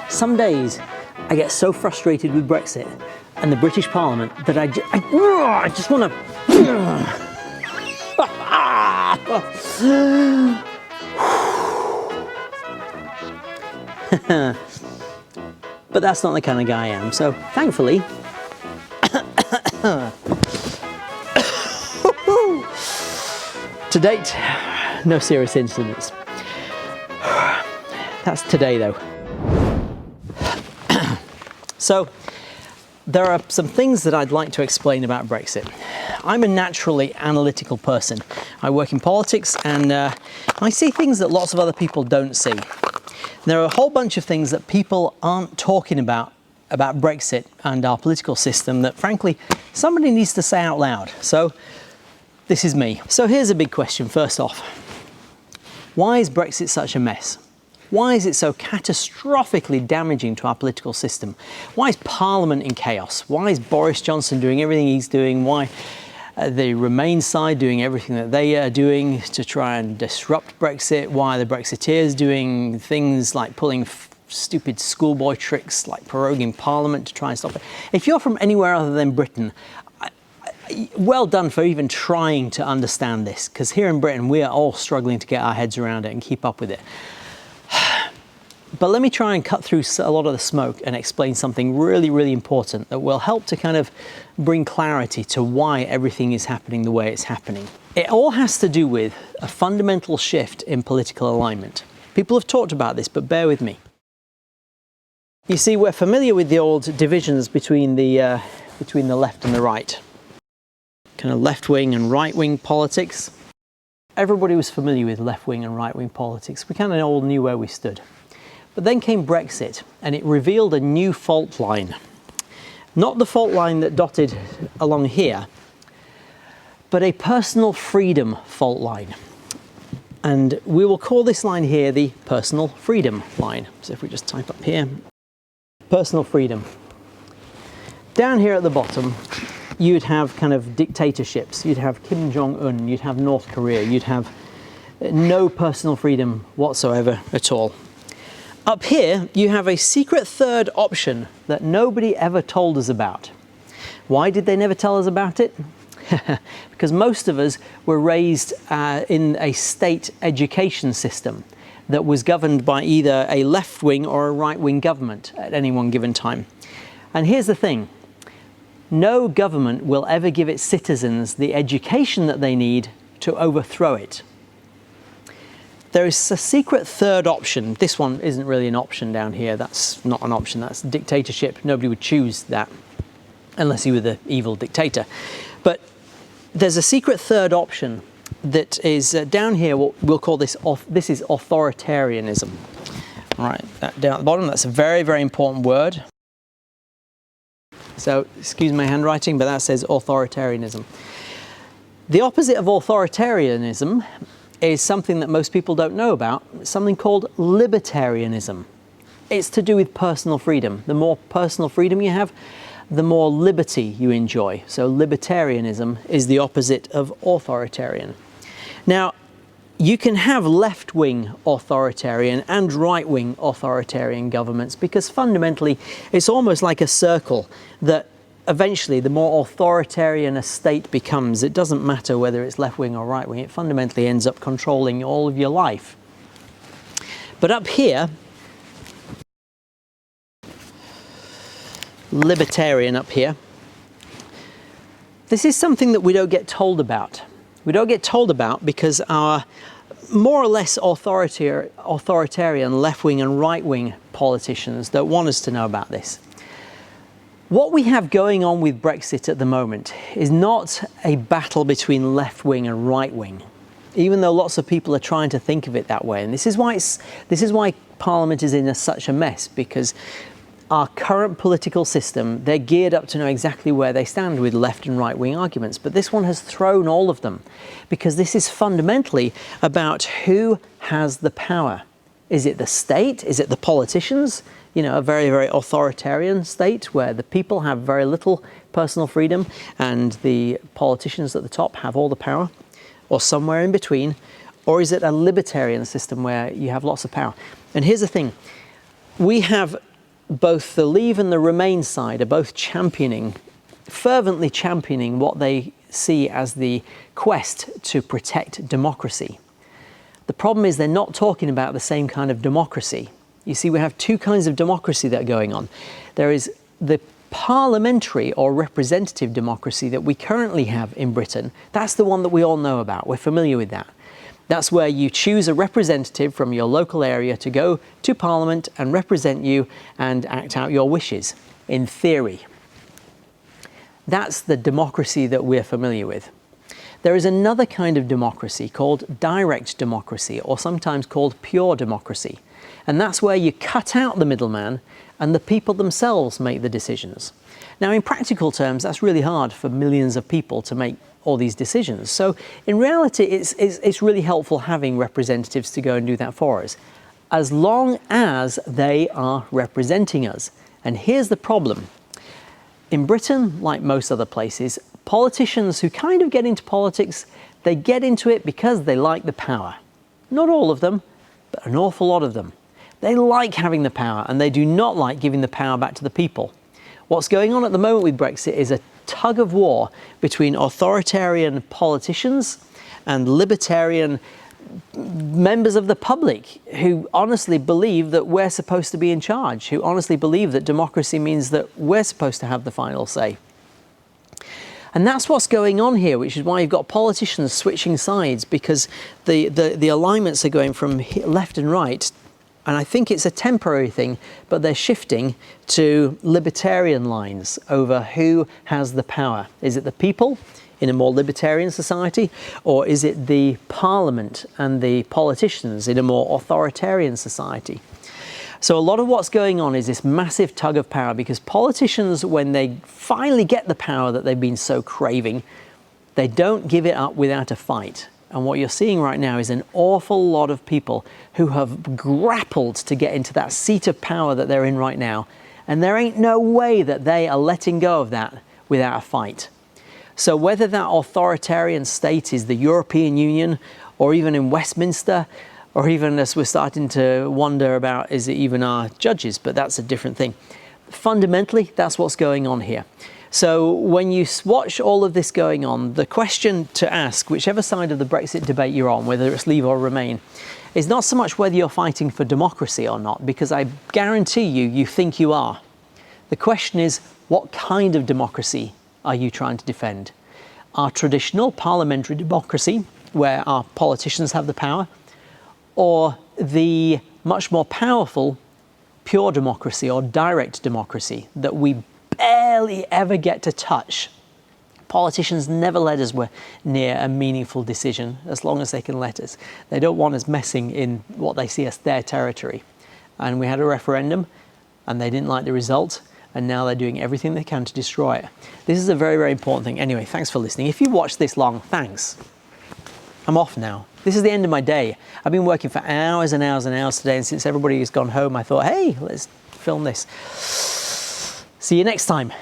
Some days I get so frustrated with Brexit and the British Parliament that I just want to. But that's not the kind of guy I am. So thankfully, to date, no serious incidents. That's today though. So there are some things that I'd like to explain about Brexit. I'm a naturally analytical person. I work in politics and I see things that lots of other people don't see. There are a whole bunch of things that people aren't talking about Brexit and our political system that frankly somebody needs to say out loud. So this is me. So here's a big question first off. Why is Brexit such a mess? Why is it so catastrophically damaging to our political system? Why is Parliament in chaos? Why is Boris Johnson doing everything he's doing? Why the Remain side doing everything that they are doing to try and disrupt Brexit? Why are the Brexiteers doing things like pulling stupid schoolboy tricks like proroguing Parliament to try and stop it? If you're from anywhere other than Britain, well done for even trying to understand this, because here in Britain we are all struggling to get our heads around it and keep up with it. But let me try and cut through a lot of the smoke and explain something really, really important that will help to kind of bring clarity to why everything is happening the way it's happening. It all has to do with a fundamental shift in political alignment. People have talked about this, but bear with me. You see, we're familiar with the old divisions between the left and the right. Kind of left-wing and right-wing politics. Everybody was familiar with left-wing and right-wing politics. We kind of all knew where we stood. But then came Brexit, and it revealed a new fault line. Not the fault line that dotted along here, but a personal freedom fault line. And we will call this line here the personal freedom line. So if we just type up here, personal freedom. Down here at the bottom, you'd have kind of dictatorships. You'd have Kim Jong-un, you'd have North Korea, you'd have no personal freedom whatsoever at all. Up here, you have a secret third option that nobody ever told us about. Why did they never tell us about it? Because most of us were raised in a state education system that was governed by either a left-wing or a right-wing government at any one given time. And here's the thing. No government will ever give its citizens the education that they need to overthrow it. There is a secret third option. This one isn't really an option down here. That's not an option. That's dictatorship. Nobody would choose that unless you were the evil dictator. But there's a secret third option that is down here. We'll call this this is authoritarianism. All right, that down at the bottom. That's a very, very important word. So excuse my handwriting, but that says authoritarianism. The opposite of authoritarianism is something that most people don't know about. It's something called libertarianism. It's to do with personal freedom. The more personal freedom you have, the more liberty you enjoy. So libertarianism is the opposite of authoritarian. Now, you can have left-wing authoritarian and right-wing authoritarian governments because fundamentally it's almost like a circle that eventually, the more authoritarian a state becomes, it doesn't matter whether it's left-wing or right-wing, it fundamentally ends up controlling all of your life. But up here, libertarian up here, this is something that we don't get told about. We don't get told about because our more or less authoritarian left-wing and right-wing politicians don't want us to know about this. What we have going on with Brexit at the moment is not a battle between left-wing and right-wing, even though lots of people are trying to think of it that way. And this is why Parliament is in such a mess, because our current political system, they're geared up to know exactly where they stand with left and right-wing arguments. But this one has thrown all of them, because this is fundamentally about who has the power. Is it the state? Is it the politicians? You know, a very, very authoritarian state where the people have very little personal freedom and the politicians at the top have all the power, or somewhere in between? Or is it a libertarian system where you have lots of power? And here's the thing. We have both the Leave and the Remain side are both fervently championing what they see as the quest to protect democracy. The problem is they're not talking about the same kind of democracy. You see, we have two kinds of democracy that are going on. There is the parliamentary or representative democracy that we currently have in Britain. That's the one that we all know about. We're familiar with that. That's where you choose a representative from your local area to go to Parliament and represent you and act out your wishes, in theory. That's the democracy that we're familiar with. There is another kind of democracy called direct democracy, or sometimes called pure democracy. And that's where you cut out the middleman and the people themselves make the decisions. Now, in practical terms, that's really hard for millions of people to make all these decisions. So in reality, it's really helpful having representatives to go and do that for us, as long as they are representing us. And here's the problem. In Britain, like most other places, politicians who kind of get into politics, they get into it because they like the power. Not all of them, but an awful lot of them. They like having the power and they do not like giving the power back to the people. What's going on at the moment with Brexit is a tug of war between authoritarian politicians and libertarian members of the public who honestly believe that we're supposed to be in charge, who honestly believe that democracy means that we're supposed to have the final say. And that's what's going on here, which is why you've got politicians switching sides, because the alignments are going from left and right. And I think it's a temporary thing, but they're shifting to libertarian lines over who has the power. Is it the people in a more libertarian society, or is it the parliament and the politicians in a more authoritarian society? So a lot of what's going on is this massive tug of power, because politicians, when they finally get the power that they've been so craving, they don't give it up without a fight. And what you're seeing right now is an awful lot of people who have grappled to get into that seat of power that they're in right now. And there ain't no way that they are letting go of that without a fight. So whether that authoritarian state is the European Union, or even in Westminster, or even as we're starting to wonder about, is it even our judges? But that's a different thing. Fundamentally, that's what's going on here. So when you watch all of this going on, the question to ask, whichever side of the Brexit debate you're on, whether it's Leave or Remain, is not so much whether you're fighting for democracy or not, because I guarantee you think you are. The question is, what kind of democracy are you trying to defend? Our traditional parliamentary democracy, where our politicians have the power, or the much more powerful pure democracy or direct democracy that we barely ever get to touch? Politicians never let us near a meaningful decision as long as they can let us. They don't want us messing in what they see as their territory. And we had a referendum and they didn't like the result, and now they're doing everything they can to destroy it. This is a very, very important thing. Anyway, thanks for listening. If you watched this long, thanks. I'm off now. This is the end of my day. I've been working for hours and hours and hours today, and since everybody has gone home, I thought, hey, let's film this. See you next time.